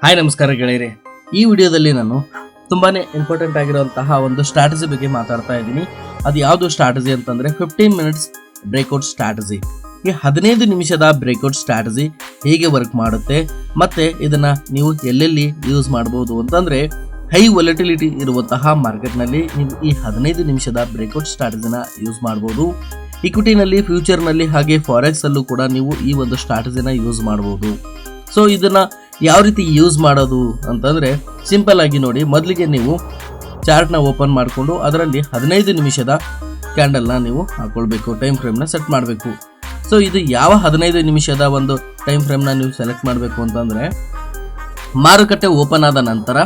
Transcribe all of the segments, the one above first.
Hi ನಮಸ್ಕಾರ ಗೆಳೆಯರೆ. ಈ ವಿಡಿಯೋದಲ್ಲಿ ನಾನು ತುಂಬಾನೇ ಇಂಪಾರ್ಟೆಂಟ್ ಆಗಿರುವಂತಹ ಒಂದು ಸ್ಟ್ರಾಟಜಿ ಬಗ್ಗೆ ಮಾತಾಡ್ತಾ ಇದ್ದೀನಿ. ಅದು ಯಾವುದು ಸ್ಟ್ರಾಟಜಿ ಅಂತಂದ್ರೆ 15 ಮಿನಿಟ್ಸ್ ಬ್ರೇಕ್ಔಟ್ ಸ್ಟ್ರಾಟಜಿ. ಈ 15 ನಿಮಿಷದ ಬ್ರೇಕ್ಔಟ್ ಸ್ಟ್ರಾಟಜಿ ಹೇಗೆ ವರ್ಕ್ ಮಾಡುತ್ತೆ ಮತ್ತೆ ಇದನ್ನ ನೀವು ಎಲ್ಲೆಲ್ಲಿ ಯೂಸ್ ಮಾಡಬಹುದು ಅಂತಂದ್ರೆ, ಹೈ ವೊಲಟಿಲಿಟಿ ಇರುವಂತಹ ಮಾರ್ಕೆಟ್ನಲ್ಲಿ ನೀವು ಈ 15 ನಿಮಿಷದ ಬ್ರೇಕ್ಔಟ್ ಸ್ಟ್ರಾಟಜಿನ ಯೂಸ್ ಮಾಡಬಹುದು. ಇಕ್ವಿಟಿನಲ್ಲಿ, ಫ್ಯೂಚರ್ನಲ್ಲಿ ಹಾಗೆ ಫಾರೆಕ್ಸ್ ಅಲ್ಲೂ ಕೂಡ ನೀವು ಈ ಒಂದು ಸ್ಟ್ರಾಟಜಿನ ಯೂಸ್ ಮಾಡಬಹುದು. ಸೊ ಇದನ್ನ ಯಾವ ರೀತಿ ಯೂಸ್ ಮಾಡೋದು ಅಂತಂದ್ರೆ ಸಿಂಪಲ್ ಆಗಿ ನೋಡಿ. ಮೊದಲಿಗೆ ನೀವು ಚಾರ್ಟ್ನ ಓಪನ್ ಮಾಡಿಕೊಂಡು ಅದರಲ್ಲಿ 15 ನಿಮಿಷದ ಕ್ಯಾಂಡಲ್ನ ನೀವು ಹಾಕೊಳ್ಬೇಕು, ಟೈಮ್ ಫ್ರೇಮ್ನ ಸೆಟ್ ಮಾಡಬೇಕು. ಸೊ ಇದು ಯಾವ 15 ನಿಮಿಷದ ಒಂದು ಟೈಮ್ ಫ್ರೇಮ್ನ ನೀವು ಸೆಲೆಕ್ಟ್ ಮಾಡಬೇಕು ಅಂತಂದ್ರೆ, ಮಾರುಕಟ್ಟೆ ಓಪನ್ ಆದ ನಂತರ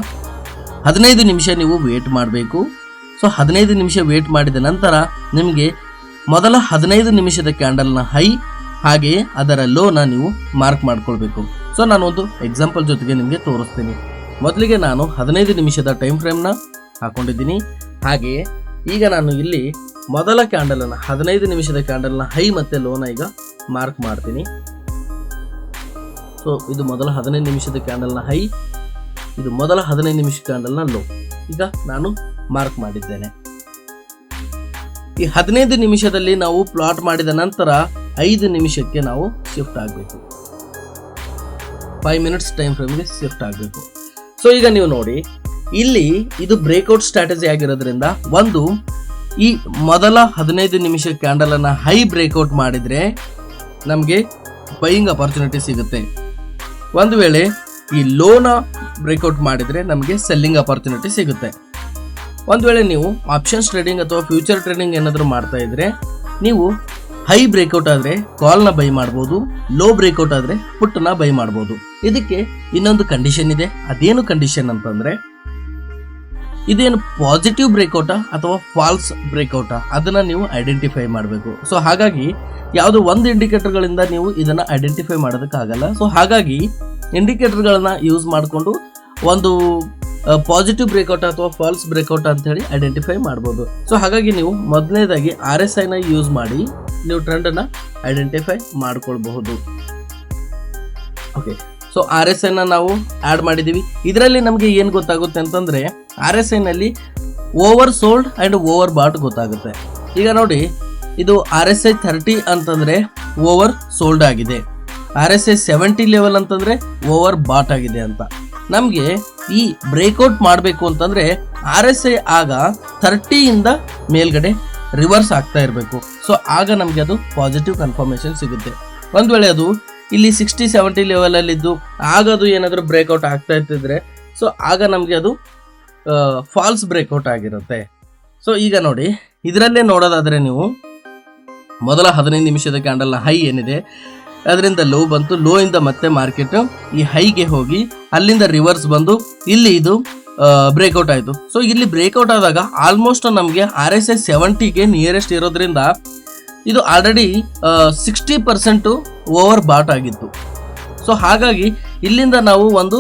15 ನಿಮಿಷ ನೀವು ವೇಟ್ ಮಾಡಬೇಕು. ಸೊ 15 ನಿಮಿಷ ವೇಟ್ ಮಾಡಿದ ನಂತರ ನಿಮಗೆ ಮೊದಲ 15 ನಿಮಿಷದ ಕ್ಯಾಂಡಲ್ನ ಹೈ ಹಾಗೆಯೇ ಅದರ ಲೋನ ನೀವು ಮಾರ್ಕ್ ಮಾಡ್ಕೊಳ್ಬೇಕು. ಸೊ ನಾನು ಒಂದು ಎಕ್ಸಾಂಪಲ್ ಜೊತೆಗೆ ನಿಮಗೆ ತೋರಿಸ್ತೀನಿ. ಮೊದಲಿಗೆ ನಾನು 15 ನಿಮಿಷದ ಟೈಮ್ ಫ್ರೇಮ್ನ ಹಾಕೊಂಡಿದ್ದೀನಿ. ಹಾಗೆಯೇ ಈಗ ನಾನು ಇಲ್ಲಿ ಮೊದಲ ಕ್ಯಾಂಡಲನ್ನು 15 ನಿಮಿಷದ ಕ್ಯಾಂಡಲ್ನ ಹೈ ಮತ್ತೆ ಲೋನ ಈಗ ಮಾರ್ಕ್ ಮಾಡ್ತೀನಿ. ಸೊ ಇದು ಮೊದಲ 15 ನಿಮಿಷದ ಕ್ಯಾಂಡಲ್ನ ಹೈ, ಇದು ಮೊದಲ 15 ನಿಮಿಷ ಕ್ಯಾಂಡಲ್ನ ಲೋ ಈಗ ನಾನು ಮಾರ್ಕ್ ಮಾಡಿದ್ದೇನೆ. ಈ 15 ನಿಮಿಷದಲ್ಲಿ ನಾವು ಪ್ಲಾಟ್ ಮಾಡಿದ ನಂತರ 5 ನಿಮಿಷಕ್ಕೆ ನಾವು ಶಿಫ್ಟ್ ಆಗಬೇಕು. 5 ಮಿನಿಟ್ಸ್ ಟೈಮ್ ಫ್ರೇಮ್ಗೆ ಶಿಫ್ಟ್ ಆಗಬೇಕು. ಸೊ ಈಗ ನೀವು ನೋಡಿ, ಇಲ್ಲಿ ಇದು ಬ್ರೇಕ್ಔಟ್ ಸ್ಟ್ರಾಟಜಿ ಆಗಿರೋದ್ರಿಂದ ಒಂದು ಈ ಮೊದಲ 15 ನಿಮಿಷ ಕ್ಯಾಂಡಲ್ ಅನ್ನ ಹೈ ಬ್ರೇಕ್ಔಟ್ ಮಾಡಿದ್ರೆ ನಮಗೆ ಬೈಯಿಂಗ್ ಅಪರ್ಚುನಿಟಿ ಸಿಗುತ್ತೆ. ಒಂದು ವೇಳೆ ಈ ಲೋನ ಬ್ರೇಕ್ಔಟ್ ಮಾಡಿದ್ರೆ ನಮಗೆ ಸೆಲ್ಲಿಂಗ್ ಅಪರ್ಚುನಿಟಿ ಸಿಗುತ್ತೆ. ಒಂದು ವೇಳೆ ನೀವು ಆಪ್ಷನ್ಸ್ ಟ್ರೇಡಿಂಗ್ ಅಥವಾ ಫ್ಯೂಚರ್ ಟ್ರೇಡಿಂಗ್ ಏನಾದರೂ ಮಾಡ್ತಾ ಇದ್ರೆ, ನೀವು ಹೈ ಬ್ರೇಕ್ಔಟ್ ಆದ್ರೆ ಕಾಲ್ನ ಬೈ ಮಾಡ್ಬೋದು, ಲೋ ಬ್ರೇಕ್ಔಟ್ ಆದ್ರೆ ಪುಟ್ನ ಬೈ ಮಾಡ್ಬೋದು. ಇದಕ್ಕೆ ಇನ್ನೊಂದು ಕಂಡೀಷನ್ ಇದೆ. ಅದೇನು ಕಂಡೀಷನ್ ಅಂತಂದ್ರೆ, ಇದೇನು ಪಾಸಿಟಿವ್ ಬ್ರೇಕ್ಔಟಾ ಅಥವಾ ಫಾಲ್ಸ್ ಬ್ರೇಕ್ಔಟಾ ಅದನ್ನ ನೀವು ಐಡೆಂಟಿಫೈ ಮಾಡಬೇಕು. ಸೊ ಹಾಗಾಗಿ ಯಾವುದೋ ಒಂದು ಇಂಡಿಕೇಟರ್ಗಳಿಂದ ನೀವು ಇದನ್ನ ಐಡೆಂಟಿಫೈ ಮಾಡೋದಕ್ಕಾಗಲ್ಲ. ಸೊ ಹಾಗಾಗಿ ಇಂಡಿಕೇಟರ್ಗಳನ್ನ ಯೂಸ್ ಮಾಡಿಕೊಂಡು ಒಂದು ಪಾಸಿಟಿವ್ ಬ್ರೇಕ್ಔಟ್ ಅಥವಾ ಫಾಲ್ಸ್ ಬ್ರೇಕ್ಔಟ್ ಅಂತ ಹೇಳಿ ಐಡೆಂಟಿಫೈ ಮಾಡ್ಬೋದು. ಸೊ ಹಾಗಾಗಿ ನೀವು ಮೊದಲನೇದಾಗಿ RSI ನ ಯೂಸ್ ಮಾಡಿ ನೀವು ಟ್ರೆಂಡ್ ಅನ್ನ ಐಡೆಂಟಿಫೈ ಮಾಡ್ಕೊಳ್ಬಹುದು. ಓಕೆ, ಸೊ RSI ನ ನಾವು ಆಡ್ ಮಾಡಿದೀವಿ. ಇದರಲ್ಲಿ ನಮಗೆ ಏನ್ ಗೊತ್ತಾಗುತ್ತೆ ಅಂತಂದ್ರೆ, RSI ನಲ್ಲಿ over sold and over bought ಗೊತ್ತಾಗುತ್ತೆ. ಈಗ ನೋಡಿ, ಇದು RSI 30 ಅಂತಂದ್ರೆ ಓವರ್ ಸೋಲ್ಡ್ ಆಗಿದೆ, RSI 70 ಲೆವೆಲ್ ಅಂತಂದ್ರೆ ಓವರ್ ಬಾಟ್ ಆಗಿದೆ ಅಂತ. ನಮ್ಗೆ ಈ ಬ್ರೇಕ್ಔಟ್ ಮಾಡಬೇಕು ಅಂತಂದ್ರೆ RSI ಆಗ 30 ಇಂದ ಮೇಲ್ಗಡೆ ರಿವರ್ಸ್ ಆಗ್ತಾ ಇರಬೇಕು. ಸೊ ಆಗ ನಮ್ಗೆ ಅದು ಪಾಸಿಟಿವ್ ಕನ್ಫರ್ಮೇಶನ್ ಸಿಗುತ್ತೆ. ಒಂದ್ ವೇಳೆ ಅದು ಇಲ್ಲಿ 60-70 ಲೆವೆಲ್ ಅಲ್ಲಿ ಇದ್ದು ಆಗ ಅದು ಏನಾದರೂ ಬ್ರೇಕ್ಔಟ್ ಆಗ್ತಾ ಇರ್ತಿದ್ರೆ, ಸೊ ಆಗ ನಮ್ಗೆ ಅದು ಫಾಲ್ಸ್ ಬ್ರೇಕ್ಔಟ್ ಆಗಿರುತ್ತೆ. ಸೊ ಈಗ ನೋಡಿ, ಇದರಲ್ಲೇ ನೋಡೋದಾದ್ರೆ ನೀವು ಮೊದಲ 15 ನಿಮಿಷದ ಕ್ಯಾಂಡಲ್ನ ಹೈ ಏನಿದೆ ಅದರಿಂದ ಲೋ ಬಂತು, ಲೋ ಇಂದ ಮತ್ತೆ ಮಾರ್ಕೆಟ್ ಈ ಹೈಗೆ ಹೋಗಿ ಅಲ್ಲಿಂದ ರಿವರ್ಸ್ ಬಂದು ಇಲ್ಲಿ ಇದು ಬ್ರೇಕ್ಔಟ್ ಆಯಿತು. ಸೊ ಇಲ್ಲಿ ಬ್ರೇಕ್ಔಟ್ ಆದಾಗ ಆಲ್ಮೋಸ್ಟ್ ನಮಗೆ RSI 70ಗೆ ನಿಯರೆಸ್ಟ್ ಇರೋದ್ರಿಂದ ಇದು ಆಲ್ರೆಡಿ 60% ಓವರ್ ಬಾಟ್ ಆಗಿತ್ತು. ಸೊ ಹಾಗಾಗಿ ಇಲ್ಲಿಂದ ನಾವು ಒಂದು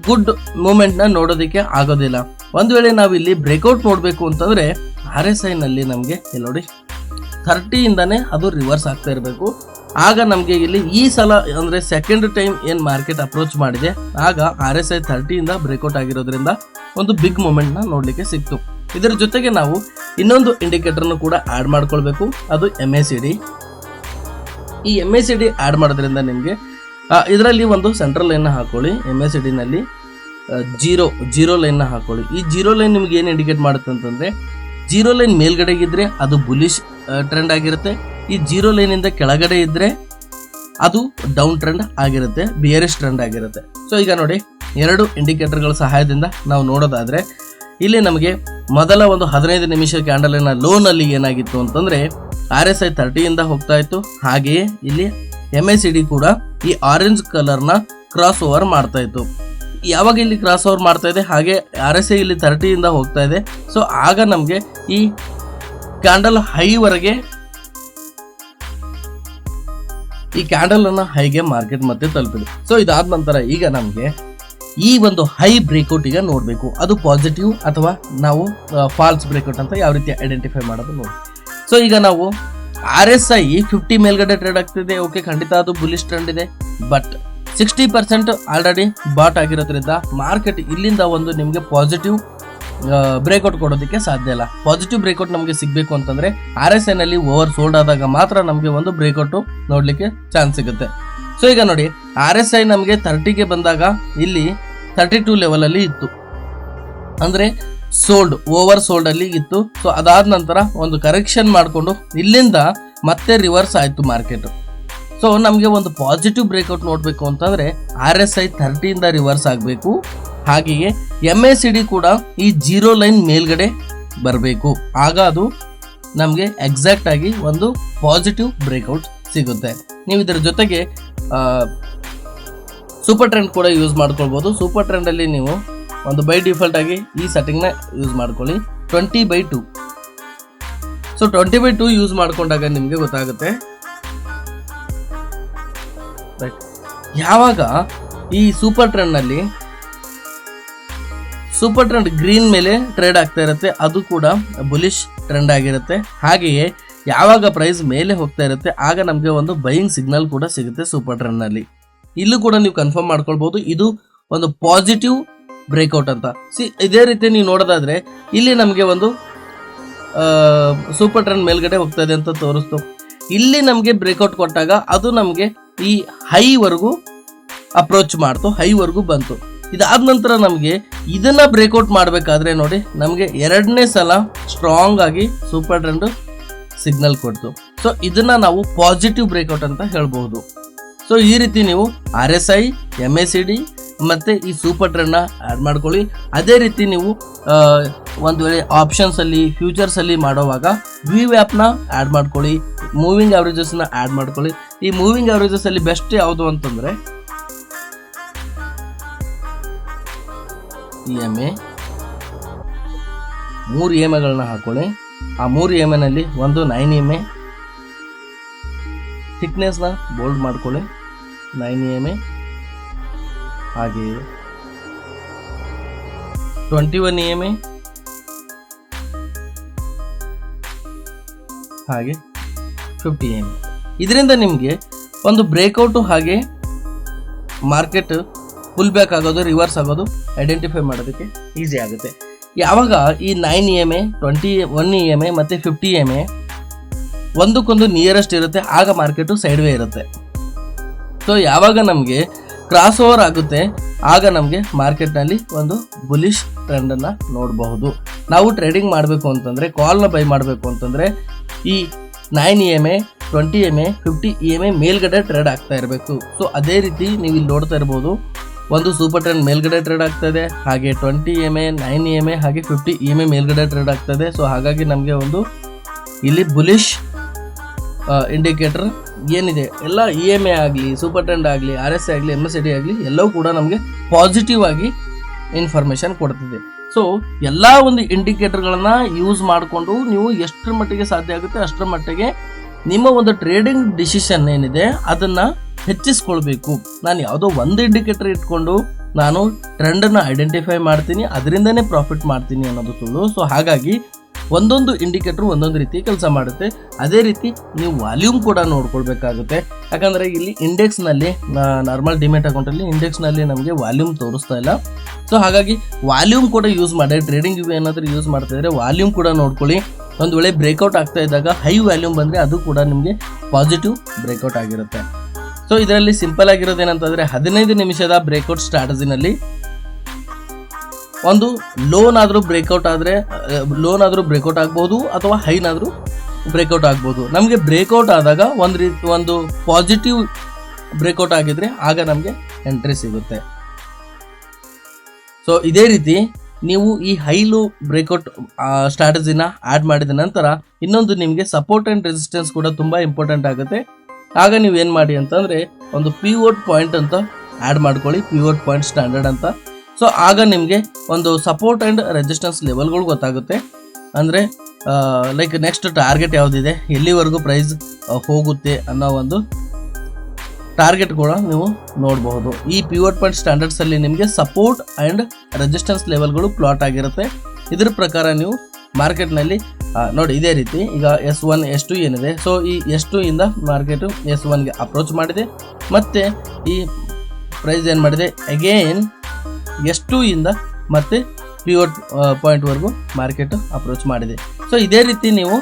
ಗುಡ್ ಮೂಮೆಂಟ್ನ ನೋಡೋದಕ್ಕೆ ಆಗೋದಿಲ್ಲ. ಒಂದು ವೇಳೆ ನಾವು ಇಲ್ಲಿ ಬ್ರೇಕ್ಔಟ್ ನೋಡಬೇಕು ಅಂತಂದ್ರೆ RSI ನಲ್ಲಿ ನಮಗೆ ಇಲ್ಲಿ ನೋಡಿ 30 ಇಂದಾನೆ ಅದು ರಿವರ್ಸ್ ಆಗ್ತಾ ಇರಬೇಕು. ಆಗ ನಮಗೆ ಇಲ್ಲಿ ಈ ಸಲ ಅಂದ್ರೆ ಸೆಕೆಂಡ್ ಟೈಮ್ ಏನ್ ಮಾರ್ಕೆಟ್ ಅಪ್ರೋಚ್ ಮಾಡಿದೆ ಆಗ RSI 30 ಇಂದ ಬ್ರೇಕ್ಔಟ್ ಆಗಿರೋದ್ರಿಂದ ಒಂದು ಬಿಗ್ ಮೂಮೆಂಟ್ ನ ನೋಡ್ಲಿಕ್ಕೆ ಸಿಕ್ತು. ಇದರ ಜೊತೆಗೆ ನಾವು ಇನ್ನೊಂದು ಇಂಡಿಕೇಟರ್ನು ಕೂಡ ಆಡ್ ಮಾಡ್ಕೊಳ್ಬೇಕು, ಅದು MACD. ಈ MACD ಆಡ್ ಮಾಡೋದ್ರಿಂದ ನಿಮಗೆ ಇದರಲ್ಲಿ ಒಂದು ಸೆಂಟ್ರಲ್ ಲೈನ್ ನ ಹಾಕೊಳ್ಳಿ. MACD ನಲ್ಲಿ ಜೀರೋ ಲೈನ್ ನ ಹಾಕೊಳ್ಳಿ. ಈ ಜೀರೋ ಲೈನ್ ನಿಮ್ಗೆ ಏನ್ ಇಂಡಿಕೇಟ್ ಮಾಡುತ್ತೆ ಅಂತಂದ್ರೆ, ಜೀರೋ ಲೈನ್ ಮೇಲ್ಗಡೆ ಇದ್ರೆ ಅದು ಬುಲಿಶ್ ಟ್ರೆಂಡ್ ಆಗಿರುತ್ತೆ, ಈ ಜೀರೋ ಲೈನ್ ಇಂದ ಕೆಳಗಡೆ ಇದ್ರೆ ಅದು ಡೌನ್ ಟ್ರೆಂಡ್ ಆಗಿರುತ್ತೆ, ಬಿಯರಿಶ್ ಟ್ರೆಂಡ್ ಆಗಿರುತ್ತೆ. ಸೊ ಈಗ ನೋಡಿ, ಎರಡು ಇಂಡಿಕೇಟರ್ಗಳ ಸಹಾಯದಿಂದ ನಾವು ನೋಡೋದಾದ್ರೆ ಇಲ್ಲಿ ನಮಗೆ ಮೊದಲ ಒಂದು 15 ನಿಮಿಷ ಕ್ಯಾಂಡಲಿನ ಲೋನಲ್ಲಿ ಏನಾಗಿತ್ತು ಅಂತಂದ್ರೆ RSI 30 ಇಂದ ಹೋಗ್ತಾ ಇತ್ತು. ಹಾಗೆಯೇ ಇಲ್ಲಿ MACD ಕೂಡ ಈ ಆರೆಂಜ್ ಕಲರ್ನ ಕ್ರಾಸ್ ಓವರ್ ಮಾಡ್ತಾ ಇತ್ತು. ಯಾವಾಗ ಇಲ್ಲಿ ಕ್ರಾಸ್ ಓವರ್ ಮಾಡ್ತಾ ಇದೆ ಹಾಗೆ RSI ಇಲ್ಲಿ 30 ಇಂದ ಹೋಗ್ತಾ ಇದೆ. ಸೊ ಆಗ ನಮಗೆ ಈ ಕ್ಯಾಂಡಲ್ ಹೈ ವರೆಗೆ ಈ ಕ್ಯಾಂಡಲ್ ಅನ್ನ ಹೈಗೆ ಮಾರ್ಕೆಟ್ ಮತ್ತೆ ತಲುಪಿದೆ. ಸೊ ಇದಾದ ನಂತರ ಈಗ ನಮಗೆ ಈ ಒಂದು ಹೈ ಬ್ರೇಕ್ಔಟ್ ಈಗ ನೋಡಬೇಕು, ಅದು ಪಾಸಿಟಿವ್ ಅಥವಾ ನಾವು ಫಾಲ್ಸ್ ಬ್ರೇಕ್ಔಟ್ ಅಂತ ಯಾವ ರೀತಿ ಐಡೆಂಟಿಫೈ ಮಾಡೋದು ನೋಡಿ. ಸೊ ಈಗ ನಾವು RSI 50 ಮೇಲ್ಗಡೆ ಟ್ರೇಡ್ ಆಗ್ತಿದೆ, ಓಕೆ, ಖಂಡಿತ ಅದು ಬುಲಿಶ್ ಟ್ರೆಂಡ್ ಇದೆ. ಬಟ್ 60% ಆಲ್ರೆಡಿ ಬಾಟ್ ಆಗಿರೋದ್ರಿಂದ ಮಾರ್ಕೆಟ್ ಇಲ್ಲಿಂದ ಒಂದು ನಿಮಗೆ ಪಾಸಿಟಿವ್ ಬ್ರೇಕ್ಔಟ್ ಕೊಡೋದಕ್ಕೆ ಸಾಧ್ಯ ಇಲ್ಲ. ಪಾಸಿಟಿವ್ ಬ್ರೇಕ್ಔಟ್ ನಮಗೆ ಸಿಗಬೇಕು ಅಂತಂದ್ರೆ RSI ನಲ್ಲಿ ಓವರ್ ಸೋಲ್ಡ್ ಆದಾಗ ಮಾತ್ರ ನಮಗೆ ಒಂದು ಬ್ರೇಕ್ಔಟ್ ನೋಡ್ಲಿಕ್ಕೆ ಚಾನ್ಸ್ ಸಿಗುತ್ತೆ. ಸೊ ಈಗ ನೋಡಿ RSI ನಮಗೆ 30ಗೆ ಬಂದಾಗ ಇಲ್ಲಿ 32 ಲೆವೆಲ್ ಅಲ್ಲಿ ಇತ್ತು, ಅಂದ್ರೆ ಸೋಲ್ಡ್ ಓವರ್ ಸೋಲ್ಡ್ ಅಲ್ಲಿ ಇತ್ತು. ಸೊ ಅದಾದ ನಂತರ ಒಂದು ಕರೆಕ್ಷನ್ ಮಾಡಿಕೊಂಡು ಇಲ್ಲಿಂದ ಮತ್ತೆ ರಿವರ್ಸ್ ಆಯ್ತು ಮಾರ್ಕೆಟ್. ಸೊ ನಮಗೆ ಒಂದು ಪಾಸಿಟಿವ್ ಬ್ರೇಕ್ಔಟ್ ನೋಡಬೇಕು ಅಂತಂದ್ರೆ RSI 30ಇಂದ ರಿವರ್ಸ್ ಆಗಬೇಕು. ಹಾಗೆಯೇ MACD ಕೂಡ ಈ 0 ಲೈನ್ ಮೇಲ್ಗಡೆ ಬರಬೇಕು. ಆಗ ಅದು ನಮಗೆ ಎಕ್ಸಾಕ್ಟ್ ಆಗಿ ಒಂದು ಪಾಸಿಟಿವ್ ಬ್ರೇಕ್ಔಟ್ ಸಿಗುತ್ತೆ. ನೀವು ಇದರ ಜೊತೆಗೆ ಸೂಪರ್ ಟ್ರೆಂಡ್ ಕೂಡ ಯೂಸ್ ಮಾಡ್ಕೊಳ್ಬೋದು. ಸೂಪರ್ ಟ್ರೆಂಡ್ ಅಲ್ಲಿ ನೀವು ಒಂದು ಬೈ ಡಿಫಾಲ್ಟ್ ಆಗಿ ಈ ಸೆಟ್ಟಿಂಗ್ ನ ಯೂಸ್ ಮಾಡ್ಕೊಳ್ಳಿ 20/2. ಸೊ 20/2 ಯೂಸ್ ಮಾಡ್ಕೊಂಡಾಗ ನಿಮ್ಗೆ ಗೊತ್ತಾಗುತ್ತೆ ಯಾವಾಗ ಈ ಸೂಪರ್ ಟ್ರೆಂಡ್ ನಲ್ಲಿ ಸೂಪರ್ ಟ್ರೆಂಡ್ ಗ್ರೀನ್ ಮೇಲೆ ಟ್ರೇಡ್ ಆಗ್ತಾ ಇರುತ್ತೆ, ಅದು ಕೂಡ ಬುಲಿಶ್ ಟ್ರೆಂಡ್ ಆಗಿರುತ್ತೆ. ಹಾಗೆಯೇ ಯಾವಾಗ ಪ್ರೈಸ್ ಮೇಲೆ ಹೋಗ್ತಾ ಇರುತ್ತೆ ಆಗ ನಮಗೆ ಒಂದು ಬೈಯಿಂಗ್ ಸಿಗ್ನಲ್ ಕೂಡ ಸಿಗುತ್ತೆ ಸೂಪರ್ ಟ್ರೆಂಡ್ ನಲ್ಲಿ. ಇಲ್ಲೂ ಕೂಡ ನೀವು ಕನ್ಫರ್ಮ್ ಮಾಡ್ಕೊಳ್ಬಹುದು ಇದು ಒಂದು ಪಾಸಿಟಿವ್ ಬ್ರೇಕ್ಔಟ್ ಅಂತ. ಇದೇ ರೀತಿ ನೀವು ನೋಡೋದಾದ್ರೆ ಇಲ್ಲಿ ನಮಗೆ ಒಂದು ಸೂಪರ್ ಟ್ರೆಂಡ್ ಮೇಲ್ಗಡೆ ಹೋಗ್ತಾ ಇದೆ ಅಂತ ತೋರಿಸ್ತು. ಇಲ್ಲಿ ನಮಗೆ ಬ್ರೇಕ್ಔಟ್ ಕೊಟ್ಟಾಗ ಅದು ನಮಗೆ ಈ ಹೈ ವರೆಗೂ ಅಪ್ರೋಚ್ ಮಾಡ್ತು, ಹೈ ವರೆಗೂ ಬಂತು. ಇದಾದ ನಂತರ ನಮಗೆ ಇದನ್ನ ಬ್ರೇಕ್ಔಟ್ ಮಾಡಬೇಕಾದ್ರೆ ನೋಡಿ ನಮಗೆ 2ನೇ ಸಲ ಸ್ಟ್ರಾಂಗ್ ಆಗಿ ಸೂಪರ್ ಟ್ರೆಂಡ್ ಸಿಗ್ನಲ್ ಕೊಡ್ತು. ಸೊ ಇದನ್ನ ನಾವು ಪಾಸಿಟಿವ್ ಬ್ರೇಕ್ಔಟ್ ಅಂತ ಹೇಳ್ಬಹುದು. ಸೊ ಈ ರೀತಿ ನೀವು RSI, MACD ಮತ್ತೆ ಈ ಸೂಪರ್ ಟ್ರೆಂಡ್ ನ ಆಡ್ ಮಾಡ್ಕೊಳ್ಳಿ. ಅದೇ ರೀತಿ ನೀವು ಒಂದು ವೇಳೆ ಆಪ್ಷನ್ಸ್ ಅಲ್ಲಿ ಫ್ಯೂಚರ್ಸ್ ಅಲ್ಲಿ ಮಾಡುವಾಗ VWAP ನ ಆಡ್ ಮಾಡ್ಕೊಳ್ಳಿ, ಮೂವಿಂಗ್ ಅವರೇಜಸ್ ನ ಆಡ್ ಮಾಡ್ಕೊಳ್ಳಿ. ಈ ಮೂವಿಂಗ್ ಅವರೇಜಸ್ ಅಲ್ಲಿ ಬೆಸ್ಟ್ ಯಾವುದು ಅಂತಂದ್ರೆ EMA, 3 EMAಗಳನ್ನ ಹಾಕೊಳ್ಳಿ. ಆ 3 EMA ನಲ್ಲಿ ಒಂದು 9 EMA ಥಿಕ್ನೆಸ್ ನ ಬೋಲ್ಡ್ ಮಾಡ್ಕೊಳ್ಳಿ 9 EMA, ಹಾಗೆ 21 EMA, ಹಾಗೆ 50 EMA. ಇದರಿಂದ ನಿಮಗೆ ಒಂದು ಬ್ರೇಕ್ಔಟ್ ಹಾಗೆ ಮಾರ್ಕೆಟ್ ಫುಲ್ ಬ್ಯಾಕ್ ಆಗೋದು, ರಿವರ್ಸ್ ಆಗೋದು ಐಡೆಂಟಿಫೈ ಮಾಡೋದಕ್ಕೆ ಈಸಿ ಆಗುತ್ತೆ. ಯಾವಾಗ ಈ 9 EMA, 21 EMA ಮತ್ತೆ 50 EMA ಒಂದಕ್ಕೊಂದು ನಿಯರೆಸ್ಟ್ ಇರುತ್ತೆ ಆಗ ಮಾರ್ಕೆಟು ಸೈಡ್ ವೇ ಇರುತ್ತೆ. ಸೊ ಯಾವಾಗ ನಮಗೆ ಕ್ರಾಸ್ ಓವರ್ ಆಗುತ್ತೆ ಆಗ ನಮಗೆ ಮಾರ್ಕೆಟ್ನಲ್ಲಿ ಒಂದು ಬುಲಿಶ್ ಟ್ರೆಂಡ್ ಅನ್ನ ನೋಡಬಹುದು. ನಾವು ಟ್ರೇಡಿಂಗ್ ಮಾಡಬೇಕು ಅಂತಂದ್ರೆ, ಕಾಲ್ನ ಬೈ ಮಾಡಬೇಕು ಅಂತಂದ್ರೆ ಈ 9 EMA, 20 EMA, 50 EMA ಮೇಲ್ಗಡೆ ಟ್ರೇಡ್ ಆಗ್ತಾ ಇರಬೇಕು. ಸೊ ಅದೇ ರೀತಿ ನೀವು ಇಲ್ಲಿ ನೋಡ್ತಾ ಇರಬಹುದು, ಒಂದು ಸೂಪರ್ ಟ್ರೆಂಡ್ ಮೇಲ್ಗಡೆ ಟ್ರೇಡ್ ಆಗ್ತಾ ಇದೆ, ಹಾಗೆ 20 EMA, 9 EMA ಹಾಗೆ 50 EMA ಮೇಲ್ಗಡೆ ಟ್ರೇಡ್ ಆಗ್ತಾ ಇದೆ. ಸೊ ಹಾಗಾಗಿ ನಮಗೆ ಒಂದು ಇಲ್ಲಿ ಬುಲಿಶ್ ಇಂಡಿಕೇಟರ್ ಏನಿದೆ ಎಲ್ಲ EMA ಆಗಲಿ, ಸೂಪರ್ ಟ್ರೆಂಡ್ ಆಗಲಿ, RSI ಆಗಲಿ, MACD ಆಗಲಿ ಎಲ್ಲವೂ ಕೂಡ ನಮಗೆ ಪಾಸಿಟಿವ್ ಆಗಿ ಇನ್ಫಾರ್ಮೇಶನ್ ಕೊಡ್ತಿದೆ. ಸೊ ಎಲ್ಲ ಒಂದು ಇಂಡಿಕೇಟರ್ಗಳನ್ನ ಯೂಸ್ ಮಾಡಿಕೊಂಡು ನೀವು ಎಷ್ಟರ ಮಟ್ಟಿಗೆ ಸಾಧ್ಯ ಆಗುತ್ತೆ ಅಷ್ಟರ ಮಟ್ಟಿಗೆ ನಿಮ್ಮ ಒಂದು ಟ್ರೇಡಿಂಗ್ ಡಿಸಿಷನ್ ಏನಿದೆ ಅದನ್ನ ಹೆಚ್ಚಿಸ್ಕೊಳ್ಬೇಕು. ನಾನು ಯಾವುದೋ ಒಂದು ಇಂಡಿಕೇಟರ್ ಇಟ್ಕೊಂಡು ನಾನು ಟ್ರೆಂಡನ್ನು ಐಡೆಂಟಿಫೈ ಮಾಡ್ತೀನಿ, ಅದರಿಂದನೇ ಪ್ರಾಫಿಟ್ ಮಾಡ್ತೀನಿ ಅನ್ನೋದು ಸುಳ್ಳು. ಸೊ ಹಾಗಾಗಿ ಒಂದೊಂದು ಇಂಡಿಕೇಟರ್ ಒಂದೊಂದು ರೀತಿ ಕೆಲಸ ಮಾಡುತ್ತೆ. ಅದೇ ರೀತಿ ನೀವು ವಾಲ್ಯೂಮ್ ಕೂಡ ನೋಡ್ಕೊಳ್ಬೇಕಾಗುತ್ತೆ. ಯಾಕಂದರೆ ಇಲ್ಲಿ ಇಂಡೆಕ್ಸ್ನಲ್ಲಿ ನಾರ್ಮಲ್ ಡಿಮೆಟ್ ಅಕೌಂಟಲ್ಲಿ ಇಂಡೆಕ್ಸ್ನಲ್ಲಿ ನಮಗೆ ವಾಲ್ಯೂಮ್ ತೋರಿಸ್ತಾ ಇಲ್ಲ. ಸೊ ಹಾಗಾಗಿ ವಾಲ್ಯೂಮ್ ಕೂಡ ಯೂಸ್ ಮಾಡಿ, ಟ್ರೇಡಿಂಗ್ ಏನಾದರೂ ಯೂಸ್ ಮಾಡ್ತಾ ಇದ್ರೆ ವಾಲ್ಯೂಮ್ ಕೂಡ ನೋಡ್ಕೊಳ್ಳಿ. ಒಂದು ವೇಳೆ ಬ್ರೇಕ್ಔಟ್ ಆಗ್ತಾ ಇದ್ದಾಗ ಹೈ ವ್ಯಾಲ್ಯೂಮ್ ಬಂದರೆ ಅದು ಕೂಡ ನಿಮಗೆ ಪಾಸಿಟಿವ್ ಬ್ರೇಕ್ಔಟ್ ಆಗಿರುತ್ತೆ. ಸೊ ಇದರಲ್ಲಿ ಸಿಂಪಲ್ ಆಗಿರೋದೇನಂತಂದರೆ 15 ನಿಮಿಷದ ಬ್ರೇಕ್ಔಟ್ ಸ್ಟ್ರಾಟಜಿನಲ್ಲಿ ಒಂದು ಲೋನಾದರೂ ಬ್ರೇಕ್ಔಟ್ ಆದರೆ ಲೋನಾದರೂ ಬ್ರೇಕ್ಔಟ್ ಆಗ್ಬೋದು ಅಥವಾ ಹೈನಾದರೂ ಬ್ರೇಕ್ಔಟ್ ಆಗ್ಬೋದು. ನಮಗೆ ಬ್ರೇಕ್ಔಟ್ ಆದಾಗ ಒಂದು ಪಾಸಿಟಿವ್ ಬ್ರೇಕ್ಔಟ್ ಆಗಿದ್ರೆ ಆಗ ನಮಗೆ ಎಂಟ್ರಿ ಸಿಗುತ್ತೆ. ಸೊ ಇದೇ ರೀತಿ ನೀವು ಈ ಹೈ ಲೋ ಬ್ರೇಕ್ಔಟ್ ಸ್ಟ್ರಾಟಜಿನ ಆ್ಯಡ್ ಮಾಡಿದ ನಂತರ ಇನ್ನೊಂದು ನಿಮಗೆ ಸಪೋರ್ಟ್ ಆ್ಯಂಡ್ ರೆಸಿಸ್ಟೆನ್ಸ್ ಕೂಡ ತುಂಬ ಇಂಪಾರ್ಟೆಂಟ್ ಆಗುತ್ತೆ. ಆಗ ನೀವು ಏನು ಮಾಡಿ ಅಂತಂದರೆ ಒಂದು ಪಿವೋಟ್ ಪಾಯಿಂಟ್ ಅಂತ ಆ್ಯಡ್ ಮಾಡ್ಕೊಳ್ಳಿ, ಪಿವೋಟ್ ಪಾಯಿಂಟ್ ಸ್ಟ್ಯಾಂಡರ್ಡ್ ಅಂತ. ಸೊ ಆಗ ನಿಮಗೆ ಒಂದು ಸಪೋರ್ಟ್ ಆ್ಯಂಡ್ ರೆಸಿಸ್ಟೆನ್ಸ್ ಲೆವೆಲ್ಗಳು ಗೊತ್ತಾಗುತ್ತೆ. ಅಂದರೆ ಲೈಕ್ ನೆಕ್ಸ್ಟ್ ಟಾರ್ಗೆಟ್ ಯಾವುದಿದೆ, ಎಲ್ಲಿವರೆಗೂ ಪ್ರೈಸ್ ಹೋಗುತ್ತೆ ಅನ್ನೋ ಒಂದು ಟಾರ್ಗೆಟ್ ಕೂಡ ನೀವು ನೋಡಬಹುದು. ಈ ಪಿವೋಟ್ ಪಾಯಿಂಟ್ ಸ್ಟ್ಯಾಂಡರ್ಡ್ಸಲ್ಲಿ ನಿಮಗೆ ಸಪೋರ್ಟ್ ಆ್ಯಂಡ್ ರೆಸಿಸ್ಟೆನ್ಸ್ ಲೆವೆಲ್ಗಳು ಪ್ಲಾಟ್ ಆಗಿರುತ್ತೆ. ಇದ್ರ ಪ್ರಕಾರ ನೀವು ಮಾರ್ಕೆಟ್ನಲ್ಲಿ ನೋಡಿ ಇದೇ ರೀತಿ ಈಗ S1 S2 ಏನಿದೆ, ಸೊ ಈ S2 ಇಂದ ಮಾರ್ಕೆಟು S1ಗೆ ಅಪ್ರೋಚ್ ಮಾಡಿದೆ, ಮತ್ತು ಈ ಪ್ರೈಸ್ ಏನು ಮಾಡಿದೆ ಅಗೇನ್ S2 ಇಂದ ಮತ್ತೆ ಪಿವೋಟ್ ಪಾಯಿಂಟ್ವರೆಗೂ ಮಾರ್ಕೆಟ್ ಅಪ್ರೋಚ್ ಮಾಡಿದೆ. ಸೊ ಇದೇ ರೀತಿ ನೀವು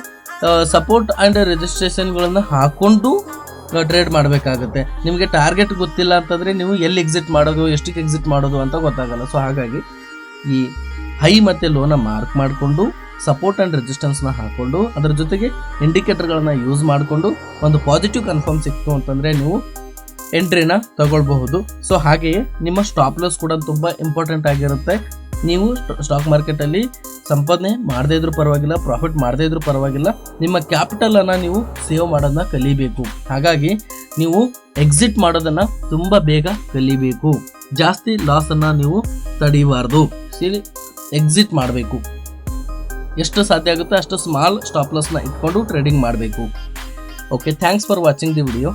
ಸಪೋರ್ಟ್ ಆ್ಯಂಡ್ ರಿಜಿಸ್ಟ್ರೇಷನ್ಗಳನ್ನು ಹಾಕ್ಕೊಂಡು ಟ್ರೇಡ್ ಮಾಡಬೇಕಾಗುತ್ತೆ. ನಿಮಗೆ ಟಾರ್ಗೆಟ್ ಗೊತ್ತಿಲ್ಲ ಅಂತಂದರೆ ನೀವು ಎಲ್ಲಿ ಎಕ್ಸಿಟ್ ಮಾಡೋದು, ಎಷ್ಟಕ್ಕೆ ಎಕ್ಸಿಟ್ ಮಾಡೋದು ಅಂತ ಗೊತ್ತಾಗಲ್ಲ. ಸೊ ಹಾಗಾಗಿ ಈ ಹೈ ಮತ್ತು ಲೋನ ಮಾರ್ಕ್ ಮಾಡಿಕೊಂಡು ಸಪೋರ್ಟ್ ಆ್ಯಂಡ್ ರೆಸಿಸ್ಟೆನ್ಸ್ನ ಹಾಕ್ಕೊಂಡು ಅದರ ಜೊತೆಗೆ ಇಂಡಿಕೇಟರ್ಗಳನ್ನು ಯೂಸ್ ಮಾಡಿಕೊಂಡು ಒಂದು ಪಾಸಿಟಿವ್ ಕನ್ಫರ್ಮ್ ಸಿಕ್ತು ಅಂತಂದರೆ ನೀವು ಎಂಟ್ರಿನ ತಗೊಳ್ಬಹುದು. ಸೊ ಹಾಗೆಯೇ ನಿಮ್ಮ ಸ್ಟಾಪ್ ಲಾಸ್ ಕೂಡ ತುಂಬ ಇಂಪಾರ್ಟೆಂಟ್ ಆಗಿರುತ್ತೆ. ನೀವು ಸ್ಟಾಕ್ ಮಾರ್ಕೆಟಲ್ಲಿ ಸಂಪಾದನೆ ಮಾಡದೇ ಇದ್ರೂ ಪರವಾಗಿಲ್ಲ, ಪ್ರಾಫಿಟ್ ಮಾಡದೇ ಇದ್ರೂ ಪರವಾಗಿಲ್ಲ, ನಿಮ್ಮ ಕ್ಯಾಪಿಟಲನ್ನು ನೀವು ಸೇವ್ ಮಾಡೋದನ್ನ ಕಲಿಬೇಕು. ಹಾಗಾಗಿ ನೀವು ಎಕ್ಸಿಟ್ ಮಾಡೋದನ್ನು ತುಂಬ ಬೇಗ ಕಲಿಬೇಕು. ಜಾಸ್ತಿ ಲಾಸನ್ನು ನೀವು ತಡೀಬಾರ್ದು, ಎಕ್ಸಿಟ್ ಮಾಡಬೇಕು. ಎಷ್ಟು ಸಾಧ್ಯ ಆಗುತ್ತೆ ಅಷ್ಟು ಸ್ಮಾಲ್ ಸ್ಟಾಪ್ ಲಾಸ್ನ ಇಟ್ಕೊಂಡು ಟ್ರೇಡಿಂಗ್ ಮಾಡಬೇಕು. Okay, thanks for watching the video.